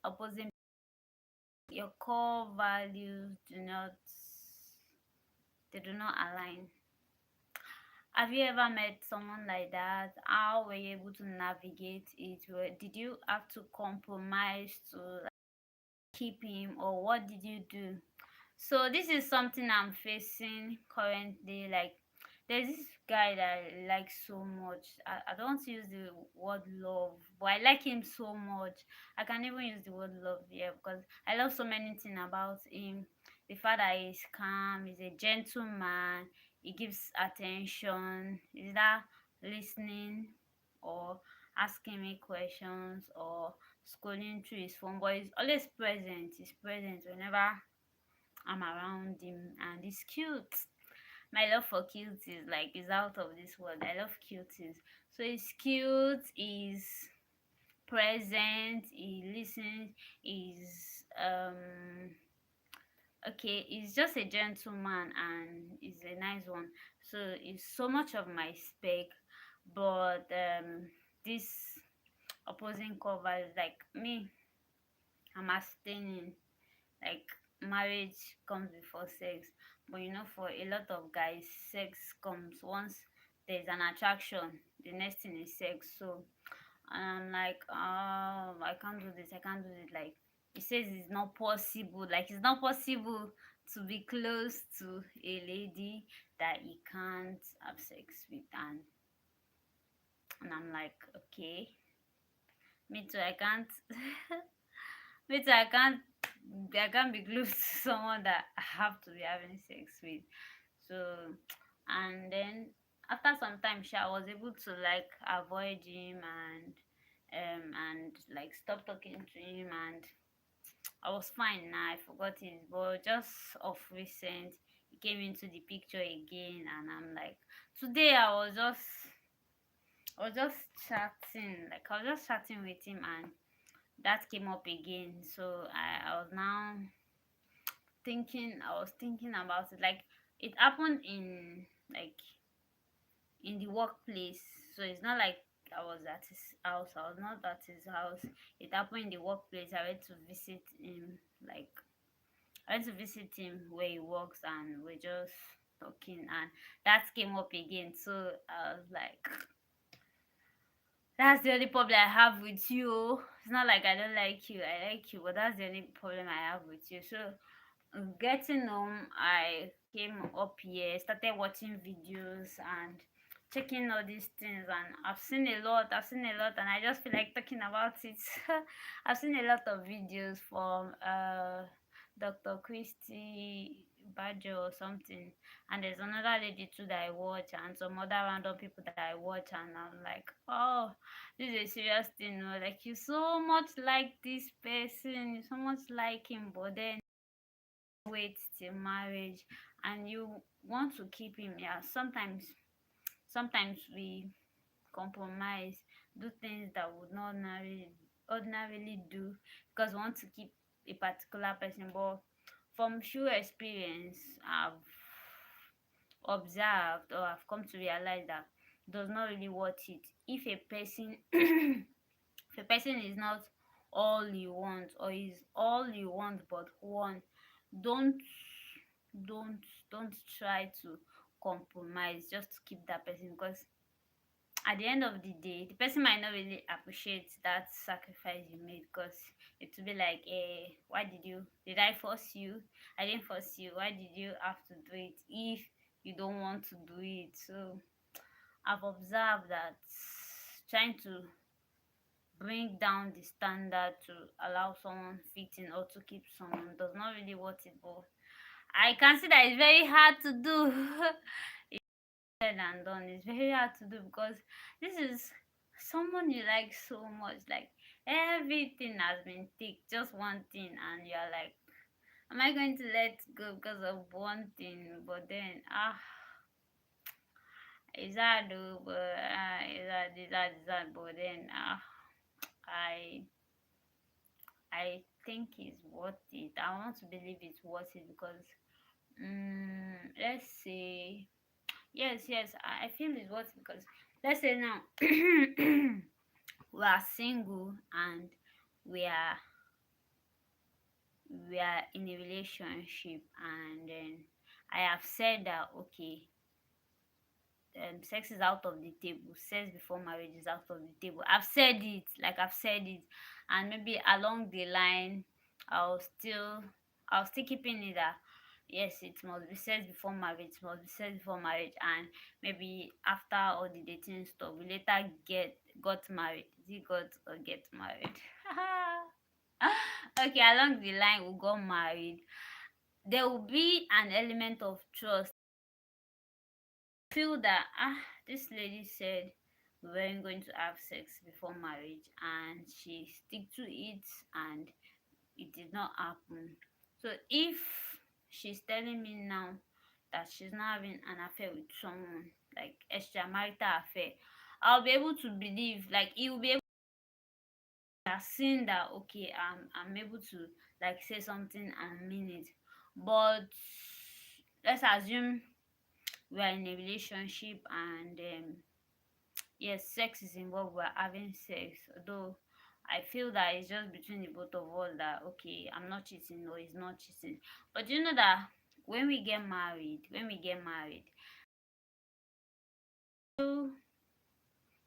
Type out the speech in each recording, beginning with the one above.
opposing, your core values do not align. Have you ever met someone like that? How were you able to navigate it? Did you have to compromise to keep him, or what did you do? So this is something I'm facing currently. Like, there's this guy that I like so much. I don't want to use the word love, but I like him so much. I can even use the word love here because I love so many things about him. The fact that he's calm, he's a gentleman, he gives attention, is that listening or asking me questions or scrolling through his phone, but he's always present. He's present whenever I'm around him, and he's cute. My love for cuties like is out of this world. I love cuties. So he's cute, he's present, he listens, he's okay, he's just a gentleman and he's a nice one. So he's so much of my spec, but this opposing cover is like me, I'm abstaining. Like, marriage comes before sex, but for a lot of guys, sex comes once there's an attraction. The next thing is sex. So, and I'm like, oh, I can't do this, I can't do it. Like, he says it's not possible. Like, it's not possible to be close to a lady that he can't have sex with. And I'm like, okay, me too, I can't. Me too, I can't be close to someone that I have to be having sex with. So, and then after some time, I was able to like avoid him and like stop talking to him, and I was fine now. I forgot it, but just of recent, he came into the picture again, and I'm like, today I was just chatting, like I was just chatting with him, and that came up again. So I was now thinking about it. Like, it happened in, like, in the workplace. So it's not like I was at his house. I was not at his house. It happened in the workplace. I went to visit him. Like, I went to visit him where he works, and we're just talking, and that came up again. So I was like, that's the only problem I have with you. It's not like I don't like you. I like you, but that's the only problem I have with you. So, getting home, I came up here, started watching videos and checking all these things, and I've seen a lot, and I just feel like talking about it. I've seen a lot of videos from Dr. Christy Badger or something, and there's another lady too that I watch, and some other random people that I watch, and I'm like, oh, this is a serious thing. Like, you so much like this person, you so much like him, but then wait till marriage, and you want to keep him. Yeah, sometimes we compromise, do things that would not ordinarily do, because we want to keep a particular person. But from few experience, I've observed, or I've come to realize that does not really worth it. If a person if a person is not all you want, or is all you want but one, don't don't don't try to compromise just to keep that person, because at the end of the day, the person might not really appreciate that sacrifice you made, because it will be like, why did I force you? I didn't force you. Why did you have to do it if you don't want to do it? So I've observed that trying to bring down the standard to allow someone fit in, or to keep someone, does not really worth it. But I can see that it's very hard to do. It's said and done. It's very hard to do, because this is someone you like so much. Like, everything has been ticked, just one thing, and you're like, am I going to let go because of one thing? But then, it's hard though, but it's hard, but then, I I think it's worth it. I want to believe it's worth it, because let's say, yes, I feel it's worth it, because let's say now we are single, and we are we are in a relationship, and then I have said that okay, sex is out of the table, sex before marriage is out of the table. I've said it, like I've said it, and maybe along the line i'll still I'll still keeping it that yes, it must be sex before marriage, it must be sex before marriage. And maybe after all the dating stuff, we later got married. Is it got or get married? Okay, along the line we got married. There will be an element of trust. Feel that this lady said we weren't going to have sex before marriage, and she stick to it, and it did not happen. So if she's telling me now that she's not having an affair with someone, like extramarital affair, I'll be able to believe, like he will be able to have seen that okay, I'm able to like say something and mean it. But let's assume we are in a relationship, and yes, sex is involved, we're having sex, although I feel that it's just between the both of us that okay, I'm not cheating or he's not cheating. But you know that when we get married, you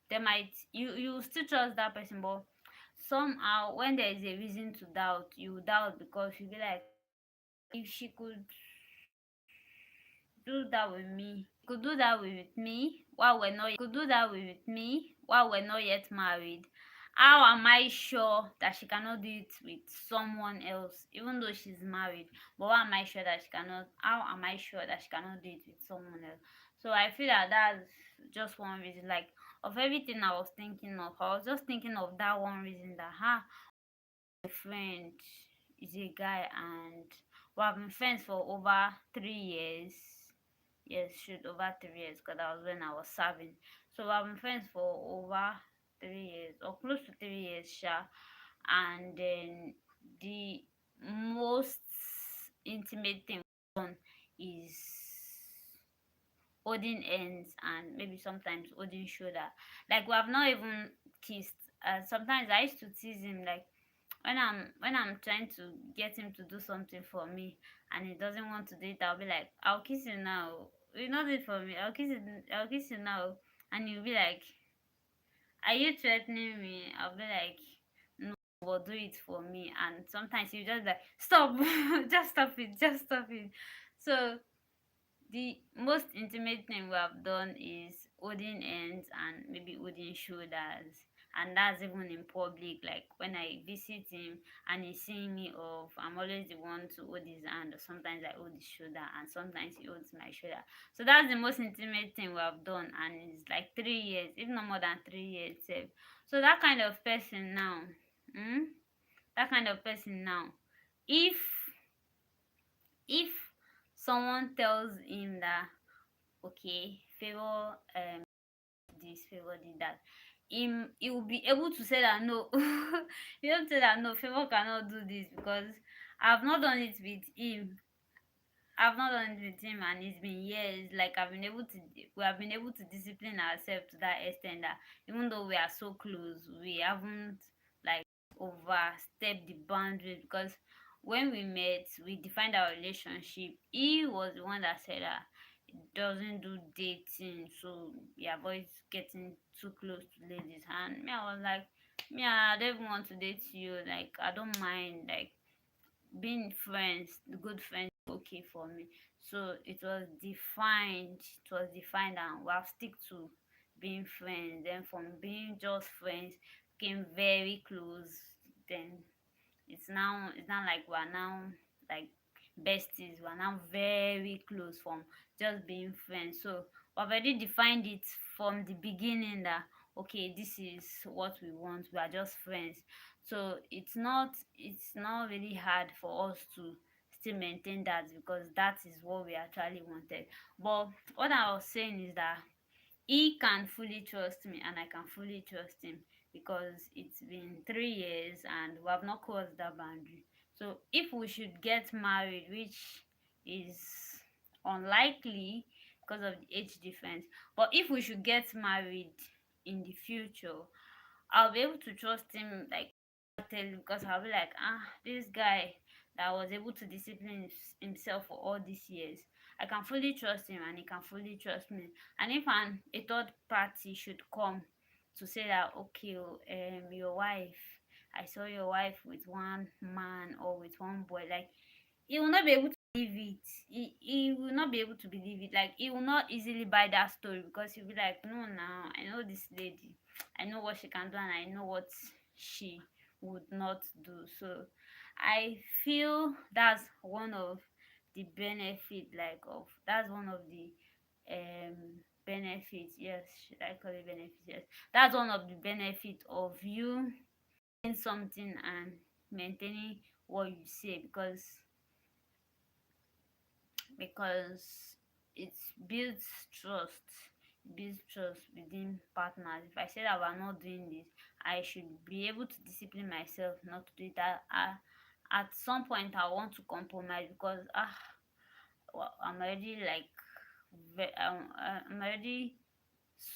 they might you still trust that person, but somehow when there is a reason to doubt, you doubt because you be like, if she do that with me could do that with me while we're not yet married, how am I sure that she cannot do it with someone else, even though she's married? But how am I sure that she cannot do it with someone else? So I feel that that's just one reason. Like, of everything I was thinking of, I was just thinking of that one reason, that my friend is a guy, and we have been friends for over 3 years. Yes, shoot, over 3 years, because that was when I was serving. So we have been friends for over 3 years, or close to 3 years, sha. And then the most intimate thing we've done is holding hands, and maybe sometimes holding shoulder. Like, we have not even kissed. Sometimes I used to tease him, like when I'm trying to get him to do something for me and he doesn't want to do it, I'll be like, I'll kiss you now. You not do it for me. I'll kiss you now. And you'll be like, are you threatening me? I'll be like, no, but do it for me. And sometimes you just like, stop, just stop it, just stop it. So the most intimate thing we have done is holding hands and maybe holding shoulders, and that's even in public. Like, when I visit him and he's seeing me off, I'm always the one to hold his hand, or sometimes I hold his shoulder, and sometimes he holds my shoulder. So that's the most intimate thing we have done, and it's like 3 years, if not more than 3 years sef. So that kind of person now, hmm? that kind of person now, if if someone tells him that okay, favor this, favor did that, he will be able to say that no. He don't say that no, favor cannot do this, because i've not done it with him I've not done it with him, and it's been years. Like, we have been able to discipline ourselves to that extent that even though we are so close, we haven't like overstepped the boundaries. Because when we met, we defined our relationship. He was the one that said that he doesn't do dating, so he avoids getting too close to ladies. And me, I was like, me, I don't even want to date you. Like, I don't mind. Like, being friends, good friends, okay for me. So it was defined, and we have stick to being friends. Then from being just friends, became very close. Then it's now like we're now like besties. We're now very close from just being friends. So we've already defined it from the beginning that okay, this is what we want. We are just friends. So it's not really hard for us to still maintain that, because that is what we actually wanted. But what I was saying is that he can fully trust me, and I can fully trust him, because it's been 3 years and we have not crossed that boundary. So if we should get married, which is unlikely because of the age difference, but if we should get married in the future, I'll be able to trust him, like, totally, because I'll be like, this guy that was able to discipline himself for all these years. I can fully trust him and he can fully trust me. And if a third party should come to say that, okay, your wife, I saw your wife with one man or with one boy, like, he will not be able to believe it. He will not be able to believe it. Like, he will not easily buy that story, because he'll be like, no, now I know this lady, I know what she can do, and I know what she would not do. So I feel that's one of the benefit, like, of that's one of the benefits, yes, should I call it benefits? Yes, that's one of the benefit of you doing something and maintaining what you say, because it builds trust. It builds trust within partners. If I say that we're not doing this, I should be able to discipline myself not to do it. At some point I want to compromise, because well, I'm already like I'm already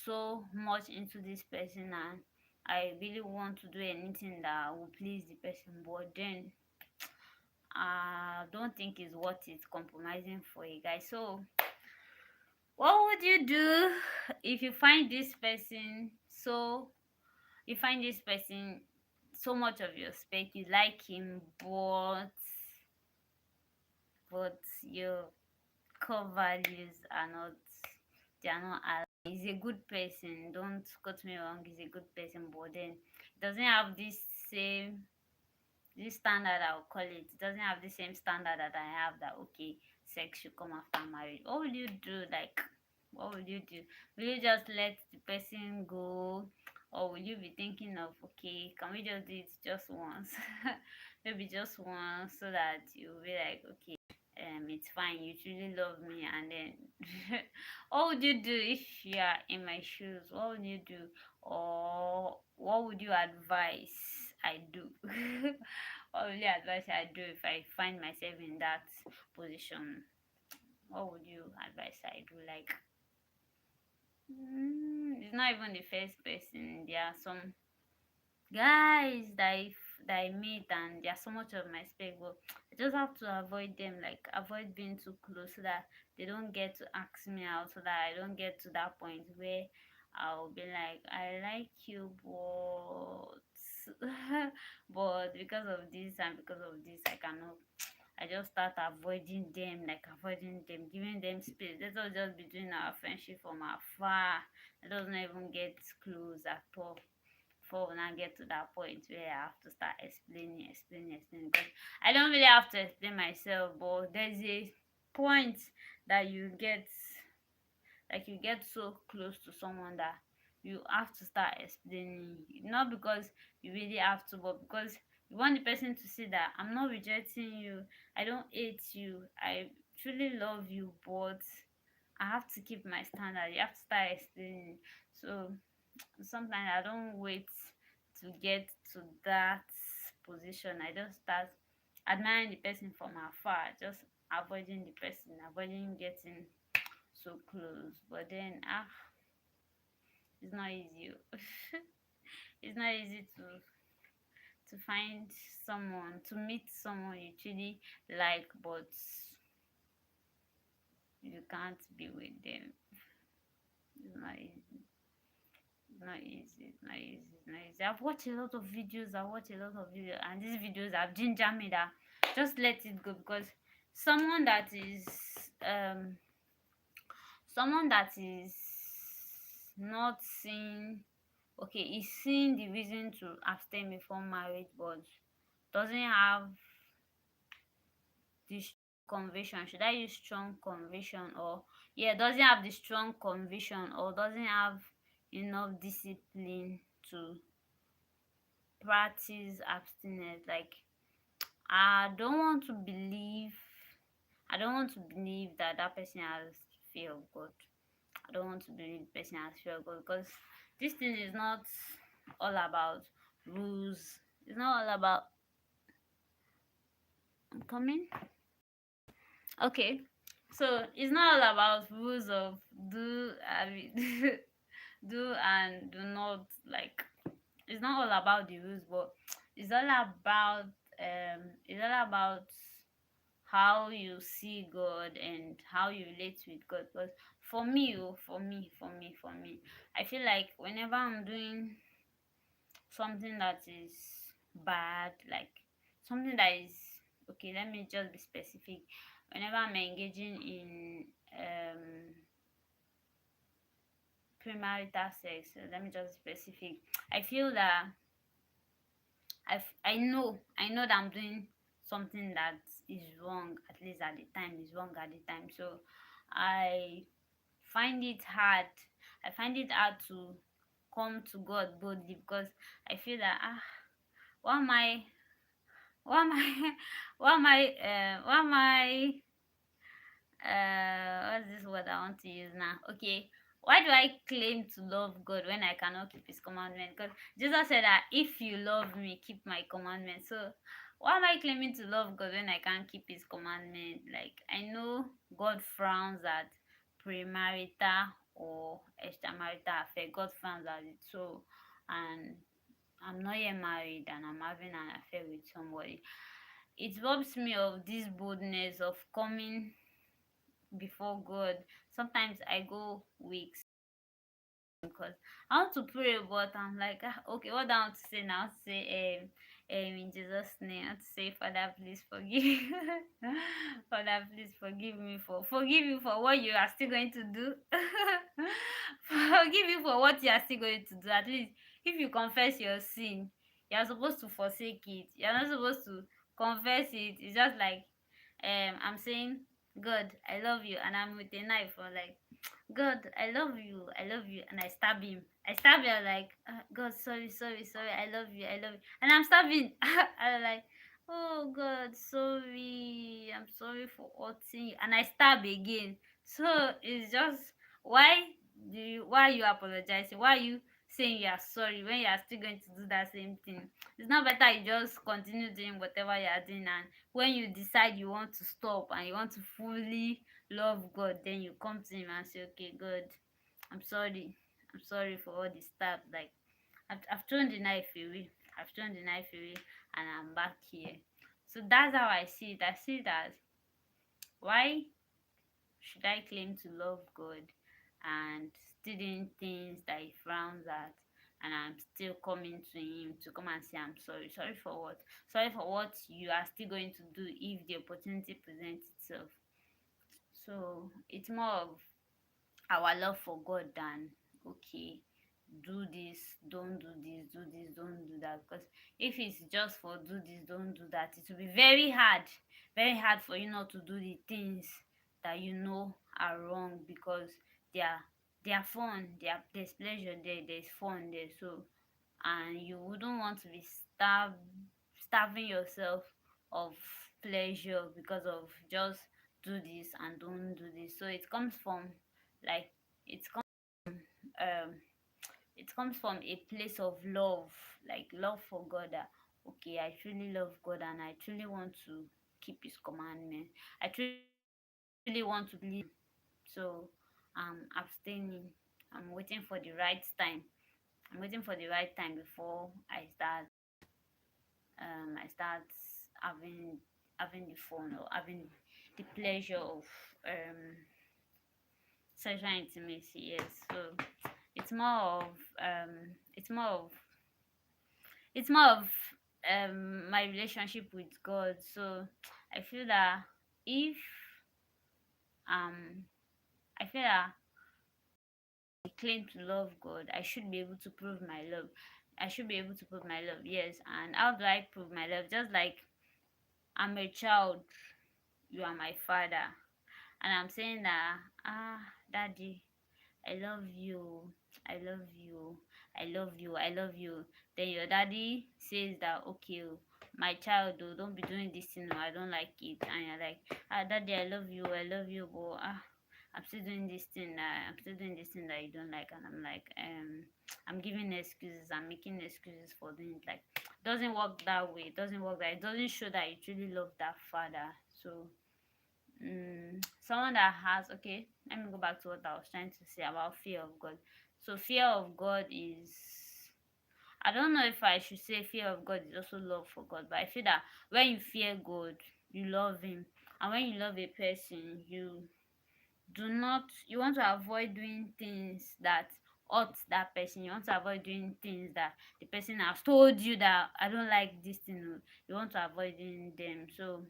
so much into this person, and I really want to do anything that will please the person, but then I don't think it's worth it compromising for a guy. So what would you do if you find this person, so you find this person so much of your spec, you like him, but your core values are not, they are not aligned. He's a good person, don't quote me wrong, he's a good person, but then he doesn't have same this standard, I'll call it. It doesn't have the same standard that I have, that okay, sex should come after marriage. What will you do? Like, what will you do? Will you just let the person go, or will you be thinking of, okay, can we just do it just once? Maybe just once, so that you'll be like, okay, it's fine, you truly love me. And then what would you do if you are in my shoes? What would you do, or what would you advise I do? What would you advise I do if I find myself in that position? What would you advise I do? Like, it's not even the first person. There are some guys that I meet, and they are so much of my spec, but I just have to avoid them, like avoid being too close, so that they don't get to ask me out, so that I don't get to that point where I'll be like, I like you, but but because of this and because of this, I cannot. I just start avoiding them, like avoiding them, giving them space. Let us just be doing our friendship from afar. Let us not even get close at all, before we now get to that point where I have to start explaining. Because I don't really have to explain myself, but there's a point that you get so close to someone that you have to start explaining. Not because you really have to, but because you want the person to see that I'm not rejecting you, I don't hate you, I truly love you, but I have to keep my standard. You have to start explaining. So sometimes I don't wait to get to that position. I just start admiring the person from afar, just avoiding the person, avoiding getting so close. But then it's not easy. It's not easy to find someone, to meet someone you truly like, but you can't be with them. It's not easy. Not easy, not easy, not easy. I've watched a lot of videos. And these videos have gingered me that just let it go, because someone that is um someone that is not seeing, okay, is seeing the reason to abstain before marriage, but doesn't have this conviction. Should I use strong conviction, or yeah, doesn't have the strong conviction, or doesn't have enough discipline to practice abstinence. Like, I don't want to believe, I don't want to believe that that person has fear of God. I don't want to believe the person has fear of God, because this thing is not all about rules. It's not all about, I'm coming. Okay. So it's not all about rules of do, I mean, do and do not, like, it's not all about the rules, but it's all about it's all about how you see God and how you relate with God. Because for me, for me, I feel like whenever I'm doing something that is bad, like something that is okay, let me just be specific. Whenever I'm engaging in premarital sex, let me just be specific. I feel that I know that I'm doing something that is wrong, at least at the time, is wrong at the time. So I find it hard. I find it hard to come to God boldly because I feel that why am I why am I why am I what's this word I want to use now? Okay, why do I claim to love God when I cannot keep his commandment? Because Jesus said that if you love me, keep my commandment. So why am I claiming to love God when I can't keep his commandment? Like, I know God frowns at premarital or extramarital affair. God frowns at it. So, and I'm not yet married and I'm having an affair with somebody. It robs me of this boldness of coming before God. Sometimes I go weeks because I want to pray, but I'm like, okay, what do I want to say now? Say, in Jesus' name, I want to say, Father, please forgive, Father, please forgive you for what you are still going to do, forgive you for what you are still going to do. At least, if you confess your sin, you are supposed to forsake it. You are not supposed to confess it. It's just like, I'm saying, God, I love you, and I'm with a knife, or like, God, I love you, and I stab him. I stab him like, God, sorry, sorry, sorry, I love you, and I'm stabbing. I'm like, oh God, sorry, I'm sorry for hurting you, and I stab again. So it's just why you apologizing? Why you saying you are sorry when you are still going to do that same thing? It's not better you just continue doing whatever you are doing, and when you decide you want to stop and you want to fully love God, then you come to him and say, okay, God, I'm sorry. I'm sorry for all the stuff. Like, I've thrown the knife away. I've thrown the knife away and I'm back here. So that's how I see it. I see it as, why should I claim to love God and still doing things that he frowns at, and I'm still coming to him to come and say I'm sorry? Sorry for what? Sorry for what you are still going to do if the opportunity presents itself. So it's more of our love for God than, okay, do this, don't do this, do this, don't do that. Because if it's just for do this, don't do that, it will be very hard for you not to do the things that you know are wrong, because they are they are fun, there's pleasure there, there's fun there. So, and you wouldn't want to be starving yourself of pleasure because of just do this and don't do this. So it comes from, like, it comes um it comes from a place of love, like love for God, that okay, I truly love God and I truly want to keep his commandment. I truly want to believe. So I'm abstaining. I'm waiting for the right time. I'm waiting for the right time before I start having the fun or having the pleasure of um sexual intimacy. Yes. So it's more of um it's more of it's more of my relationship with God. So I feel that if um I feel that I claim to love God, I should be able to prove my love. I should be able to prove my love. Yes. And how do I prove my love? Just like, I'm a child, you are my father, and I'm saying that, daddy, I love you, I love you, I love you, I love you. Then your daddy says that, okay, my child, oh, don't be doing this thing, oh, I don't like it. And you're like, daddy, I love you, but I'm still doing this thing that you don't like. And I'm like, I'm giving excuses, I'm making excuses for doing it. Like, doesn't work that way. It doesn't work that. It doesn't show that you truly love that father. So, someone that has, okay, let me go back to what I was trying to say about fear of God. So fear of God is I don't know if I should say fear of God is also love for God, but I feel that when you fear God, you love Him, and when you love a person, you want to avoid doing things that hurt that person. You want to avoid doing things that the person has told you that I don't like this thing. Oh. You want to avoid doing them. So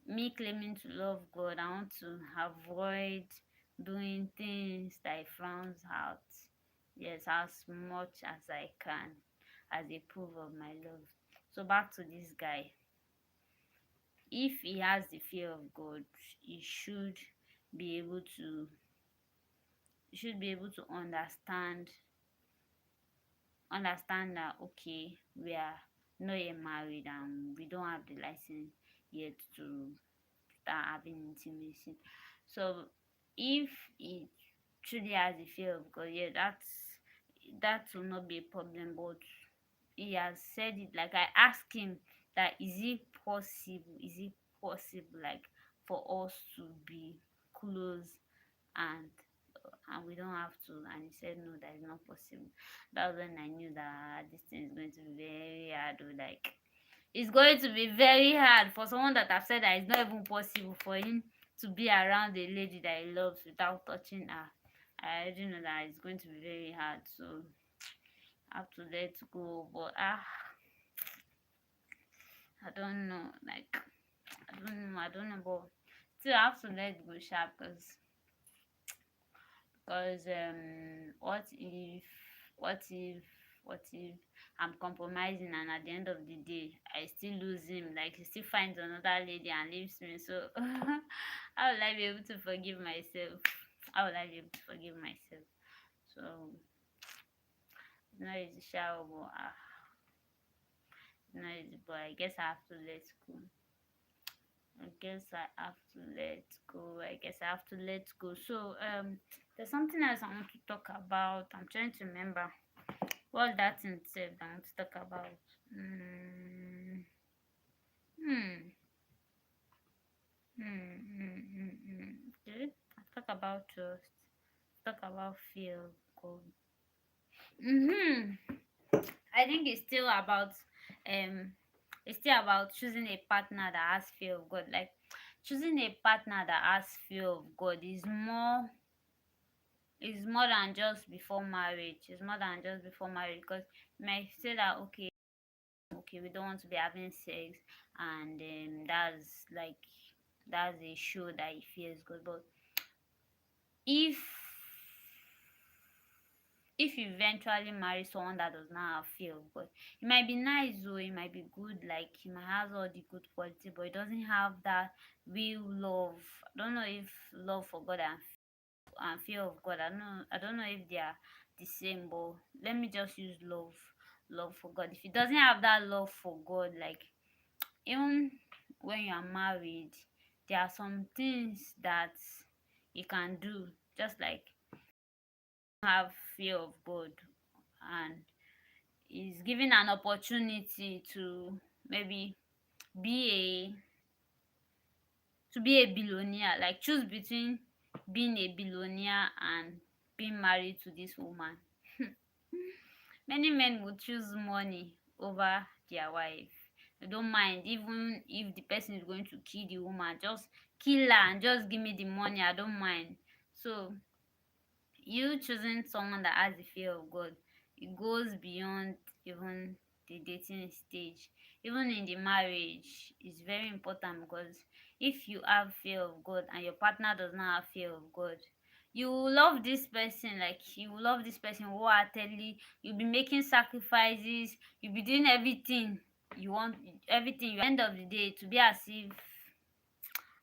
me claiming to love God, I want to avoid doing things that He frowns out. Yes, as much as I can, as a proof of my love. So back to this guy. If he has the fear of God, he be able to he should be able to understand that okay, we are not yet married and we don't have the license yet to start having intimacy. So if he truly has the fear of God, yeah, that will not be a problem. But he has said it, like I asked him that is it possible like for us to be close and we don't have to, and he said no, that is not possible. That's when I knew that this thing is going to be very hard. Like it's going to be very hard for someone that have said that it's not even possible for him to be around a lady that he loves without touching her. I already know that it's going to be very hard, so I have to let go. But I don't know, like I don't know, but still I have to let go sharp, because what if what if I'm compromising and at the end of the day I still lose him, like he still finds another lady and leaves me. So how will I be able to forgive myself? How will I be able to forgive myself? So it's not easy, shower, but it's not easy, but I guess I have to let go. I guess I have to let go. I guess I have to let go. So there's something else I want to talk about. I'm trying to remember what that thing said I want to talk about. Mm, hmm. Okay. I talk about trust. Talk about fear of God. Mm-hmm. I think um it's still about choosing a partner that has fear of God. Like choosing a partner that has fear of God is more than just before marriage. It's more than just before marriage, because you might say that okay, we don't want to be having sex, and that's a show that he fears God. But if if you eventually marry someone that does not have fear of God, it might be nice though, it might be good, like he might have all the good quality, but it doesn't have that real love. I don't know if love for God and fear of God. I don't know if they are the same, but let me just use love for God. If it doesn't have that love for God, like even when you are married, there are some things that you can do, just like have fear of God, and is given an opportunity to maybe be be a billionaire, like choose between being a billionaire and being married to this woman. Many men would choose money over their wife. They don't mind even if the person is going to kill the woman, just kill her and just give me the money, I don't mind. So you choosing someone that has the fear of God, it goes beyond even the dating stage. Even in the marriage, it's very important, because if you have fear of God and your partner does not have fear of God, you will love this person, like you will love this person wholeheartedly. You'll be making sacrifices, you'll be doing everything you want, everything. End of the day, to be as if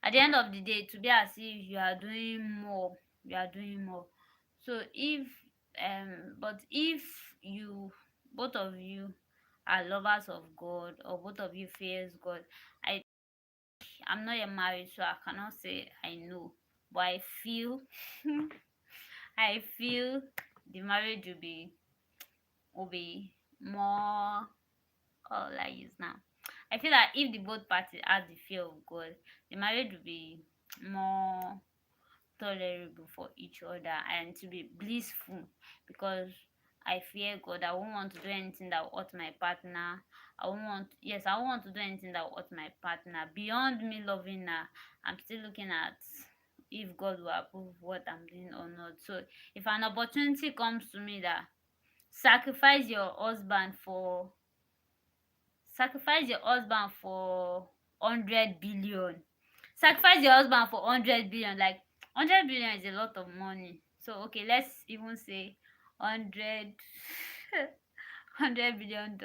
at the end of the day to be as if you are doing more. So if but if you both of you are lovers of God, or both of you fears God, I'm not yet married, so I cannot say I know, but I feel I feel the marriage will be more, all I use now. I feel that if the both parties have the fear of God, the marriage will be more tolerable for each other and to be blissful, because I fear God. I won't want to do anything that will hurt my partner. I won't want to do anything that will hurt my partner. Beyond me loving her, I'm still looking at if God will approve what I'm doing or not. So if an opportunity comes to me that sacrifice your husband for sacrifice your husband for 100 billion, sacrifice your husband for 100 billion, like 100 billion is a lot of money. So okay, let's even say 100 $100 billion.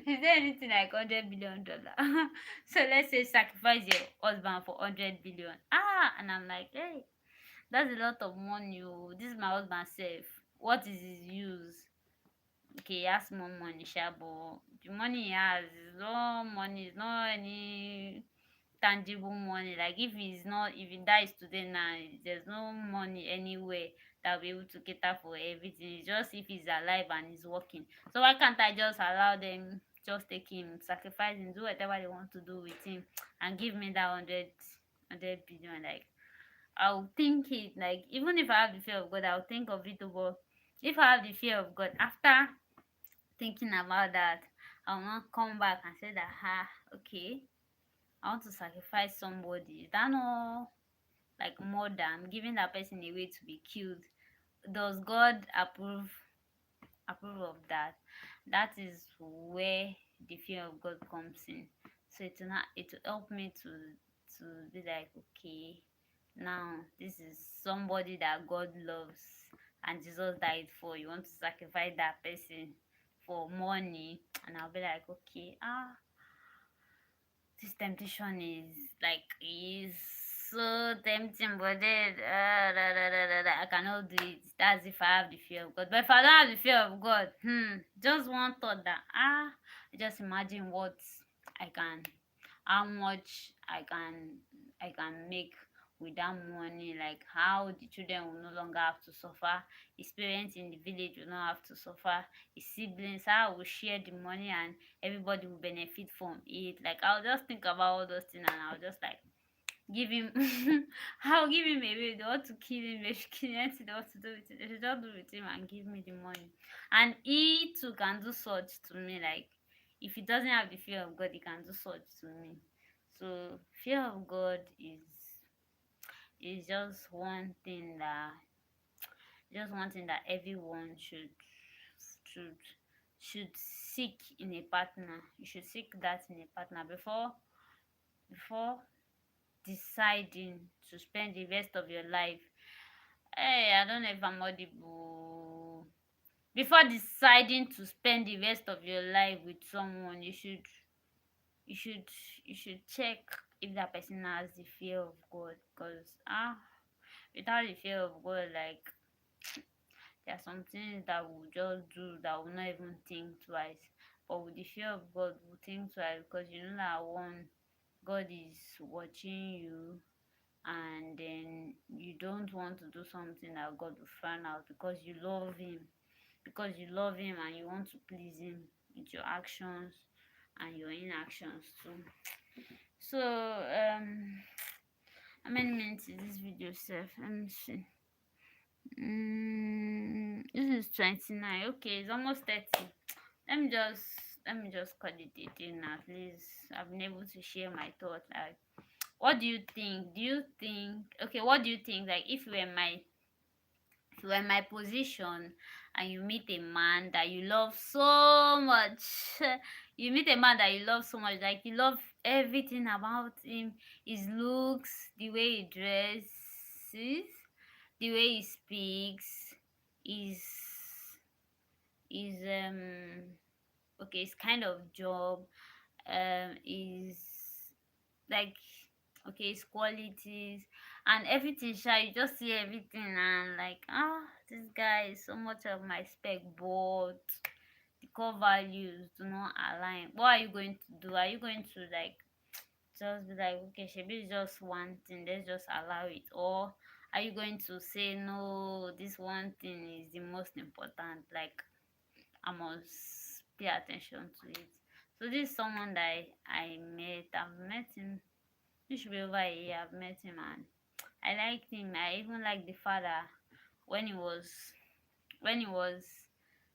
Is there anything like $100 billion? So let's say sacrifice your husband for 100 billion. And I'm like, hey, that's a lot of money. Oh. This is my husband self. What is his use? Okay, he has more money, sha, but the money he has is no money, it's not any tangible money. Like if he dies today now, there's no money anywhere that will be able to cater for everything. It's just if he's alive and he's working. So why can't I just allow them just take him, sacrifice him, do whatever they want to do with him, and give me that hundred billion? Like I'll think it, like even if I have the fear of God, I'll think of it over. If I have the fear of God, after thinking about that, I'll not come back and say that okay, I want to sacrifice somebody. Is that not like more than giving that person a way to be killed? Does God approve of that? That is where the fear of God comes in. So it will help me to be like, okay, now this is somebody that God loves and Jesus died for. You want to sacrifice that person for money, and I'll be like, okay, this temptation is so tempting, but then I cannot do it. That's if I have the fear of God. But if I don't have the fear of God, just one thought that just imagine what I can, how much I can make with that money, like how the children will no longer have to suffer, his parents in the village will not have to suffer, his siblings, how I will share the money and everybody will benefit from it. Like I'll just think about all those things and I'll just like give him I'll give him away. They want to kill him, they should kill him, they want to do with it. They should just do with him and give me the money. And he too can do such to me. Like if he doesn't have the fear of God, he can do such to me. So fear of God is just one thing that everyone should should seek in a partner. You should seek that in a partner before deciding to spend the rest of your life. Hey, I don't know if I'm audible. Before deciding to spend the rest of your life with someone, you should you should check if that person has the fear of God. Because without the fear of God, like there are some things that we'll just do that we'll not even think twice. But with the fear of God, we'll think twice because you know that one, God is watching you, and then you don't want to do something that God will find out because you love Him. Because you love Him and you want to please Him with your actions and your inactions too. So, how many minutes is this video, Seth? Let me see. This is 29. Okay, it's almost 30. Let me just cut it in at least. I've been able to share my thoughts. Like, what do you think? What do you think? Like, if you were in my position and you meet a man that you love so much, you meet a man that you love so much, like you love everything about him, his looks, the way he dresses, the way he speaks, his his his kind of job, his like his qualities and everything. You just see everything and like this guy is so much of my spec, but the core values do not align. What are you going to do? Are you going to like just be like, okay, Shebi is just one thing, let's just allow it? Or are you going to say, no, this one thing is the most important, like I must pay attention to it? So this is someone that I've met him. This should be over a year. I've met him and I liked him. I even liked the father when he was when he was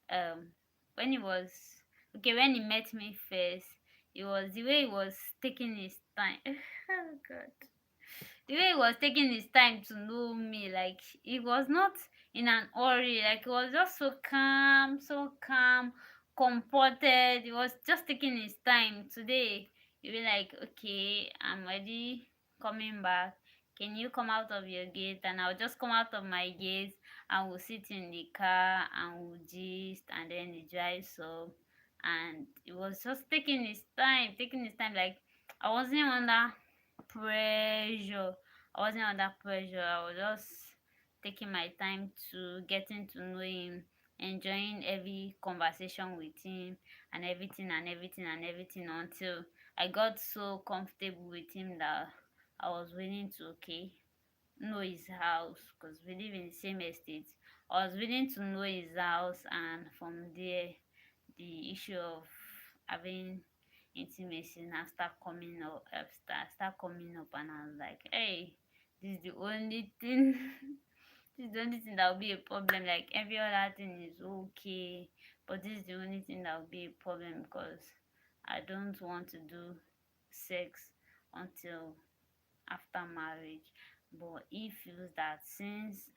um when he was okay, when he met me first, it was the way he was taking his time. Oh god, the way he was taking his time to know me, like he was not in an hurry, like he was just so calm, comported. He was just taking his time. Today you be like, okay, I'm ready, coming back, can you come out of your gate? And I'll just come out of my gate, and we'll sit in the car and we'll gist, and then he drives up. And it was just taking his time, like I wasn't under pressure. I wasn't under pressure. I was just taking my time to getting to know him, enjoying every conversation with him, and everything until I got so comfortable with him that I was willing to, okay, know his house, because we live in the same estate. I was willing to know his house, and from there the issue of having intimacy now start coming up, and I was like, hey, this is the only thing this is the only thing that will be a problem. Like every other thing is okay, but this is the only thing that will be a problem, because I don't want to do sex until after marriage. But he feels that since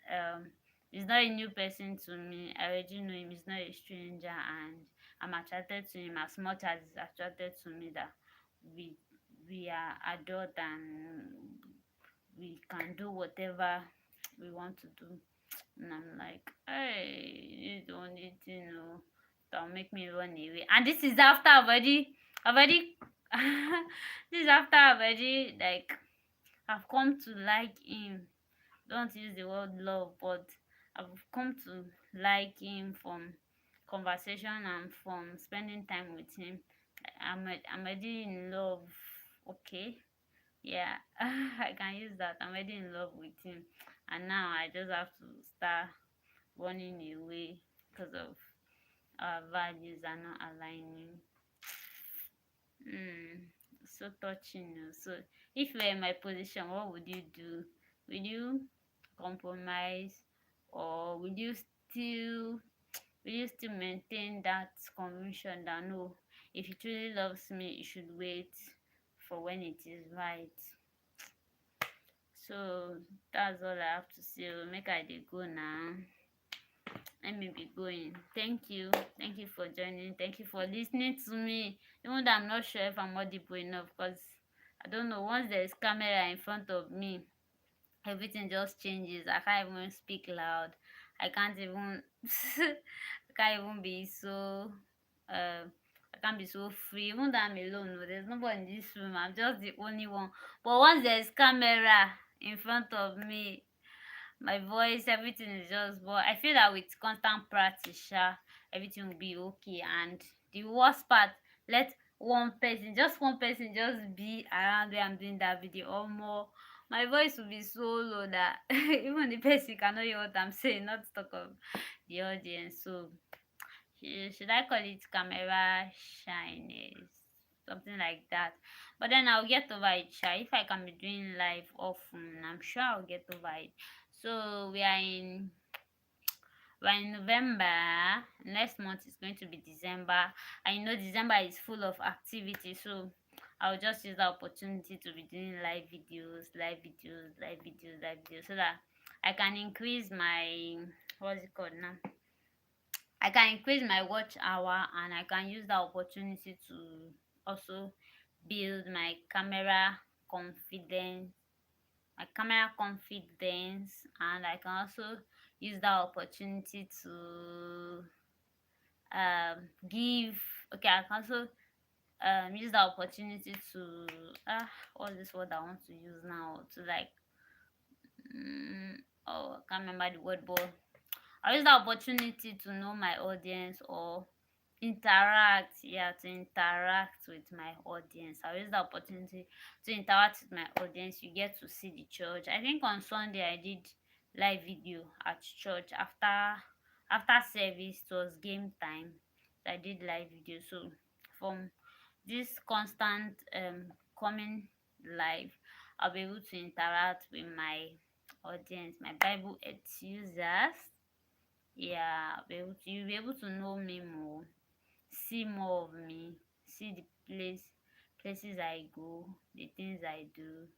he's not a new person to me, I already know him, he's not a stranger, and I'm attracted to him as much as he's attracted to me, that we we are adult and we can do whatever we want to do. And I'm like, hey, this is the only thing, that'll make me run away. And this is after I've already this is after I've already, like, I've come to like him. Don't use the word love, but I've come to like him from conversation and from spending time with him. I'm already in love. Okay, yeah, I can use that. I'm already in love with him, and now I just have to start running away because of our values are not aligning. So touching. So if you were in my position, what would you do? Will you compromise, or will you still maintain that conviction that no, if he truly loves me, he should wait for when it is right? So that's all I have to say. Make I dey go now. Let me be going. Thank you. Thank you for joining. Thank you for listening to me. Even though I'm not sure if I'm audible enough, because I don't know. Once there's camera in front of me, everything just changes. I can't even speak loud. I can't even I can't even be so I can't be so free. Even though I'm alone, no, there's nobody in this room. I'm just the only one. But once there's camera in front of me, my voice, everything is just, but I feel that with constant practice, everything will be okay. And the worst part, let one person just be around where I'm doing that video, or more, my voice will be so low that even the person cannot hear what I'm saying, not to talk of the audience. So should I call it camera shyness, something like that? But then I'll get over it, if I can be doing live often, I'm sure I'll get over it. So we're in November. Next month is going to be December. I know December is full of activity, so I'll just use the opportunity to be doing live videos, so that I can increase my, what's it called now? I can increase my watch hour, and I can use that opportunity to also build my camera confidence, and I can also use that opportunity to give okay, I can also use that opportunity to what's this word I want to use now, to like oh, I can't remember the word, but I use the opportunity to know my audience, or to interact with my audience. I use the opportunity to interact with my audience. You get to see the church. I think on Sunday I did live video at church after service. It was game time. So I did live video. So from this constant coming live, I'll be able to interact with my audience, my Bible users, Yeah, you'll be able to know me more, see more of me, see the places I go, the things I do,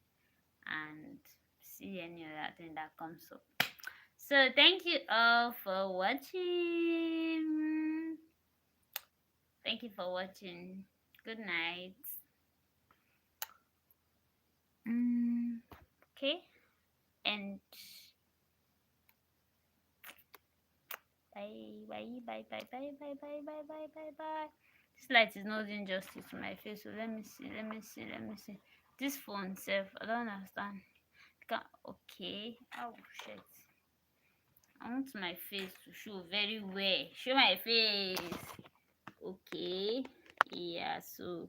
and see any other thing that comes up. So thank you all for watching. Thank you for watching. Good night. Okay, and bye bye bye bye bye bye bye bye bye bye bye. This light is not doing justice to my face, so let me see, let me see, let me see. This phone self, I don't understand. Okay. Oh shit. I want my face to show very well. Show my face. Okay. Yeah, so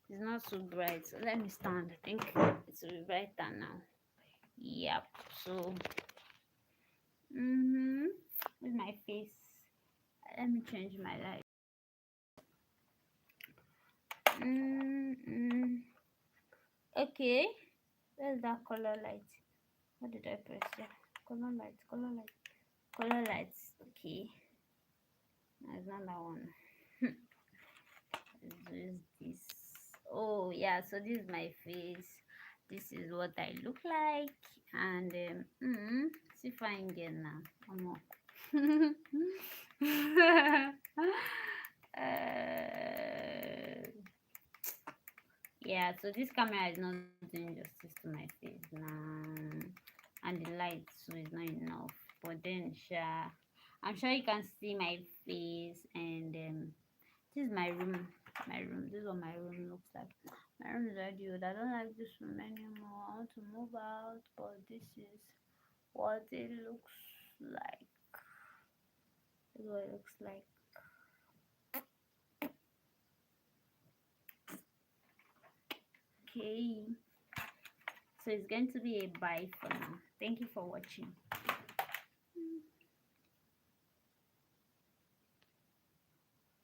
it's not so bright. So let me stand. I think it will be brighter now. Yep. So with my face. Let me change my light. Okay. Where's that color light? What did I press? Yeah. Color light, color light, color lights. Okay. No, it's not that one. Is this? Oh yeah. So this is my face. This is what I look like. And see if I can get now. Come on. Yeah, so this camera is not doing justice to my face now, and the light so is not enough. But then I'm sure you can see my face. And this is my room. This is what my room looks like. My room is already old. I don't like this room anymore. I want to move out, but this is what it looks like. This is what it looks like. Okay, so it's going to be a bye for now. Thank you for watching.